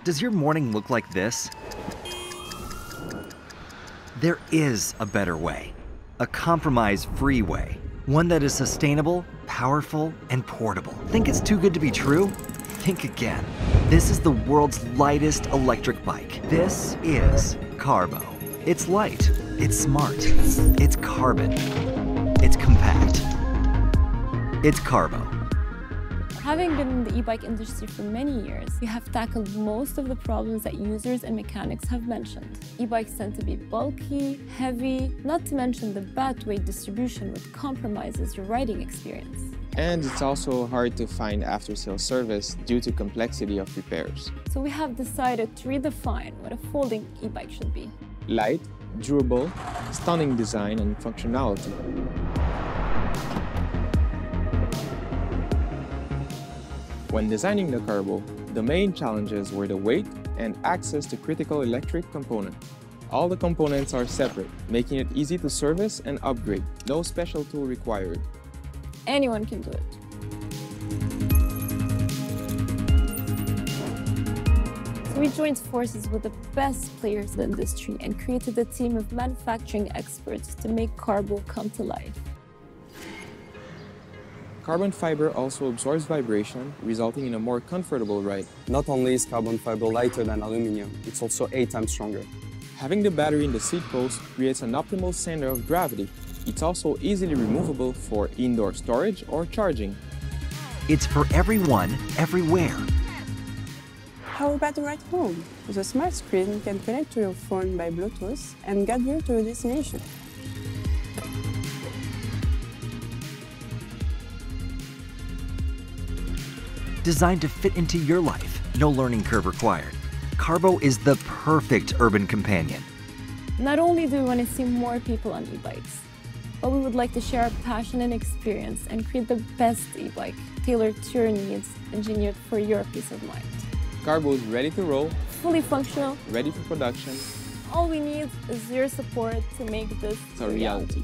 Does your morning look like this? There is a better way. A compromise-free way. One that is sustainable, powerful, and portable. Think it's too good to be true? Think again. This is the world's lightest electric bike. This is CARBO. It's light, it's smart, it's carbon, it's compact. It's CARBO. Having been in the e-bike industry for many years, we have tackled most of the problems that users and mechanics have mentioned. E-bikes tend to be bulky, heavy, not to mention the bad weight distribution which compromises your riding experience. And it's also hard to find after-sales service due to complexity of repairs. So we have decided to redefine what a folding e-bike should be. Light, durable, stunning design and functionality. When designing the CARBO, the main challenges were the weight and access to critical electric components. All the components are separate, making it easy to service and upgrade. No special tool required. Anyone can do it. So we joined forces with the best players in the industry and created a team of manufacturing experts to make CARBO come to life. Carbon fiber also absorbs vibration, resulting in a more comfortable ride. Not only is carbon fiber lighter than aluminum, it's also 8 times stronger. Having the battery in the seat post creates an optimal center of gravity. It's also easily removable for indoor storage or charging. It's for everyone, everywhere. How about the ride home? With a smart screen, you can connect to your phone by Bluetooth and get you to your destination. Designed to fit into your life, no learning curve required. CARBO is the perfect urban companion. Not only do we want to see more people on e-bikes, but we would like to share our passion and experience and create the best e-bike tailored to your needs, engineered for your peace of mind. CARBO is ready to roll, Fully functional, ready for production. all we need is your support to make this It's a reality.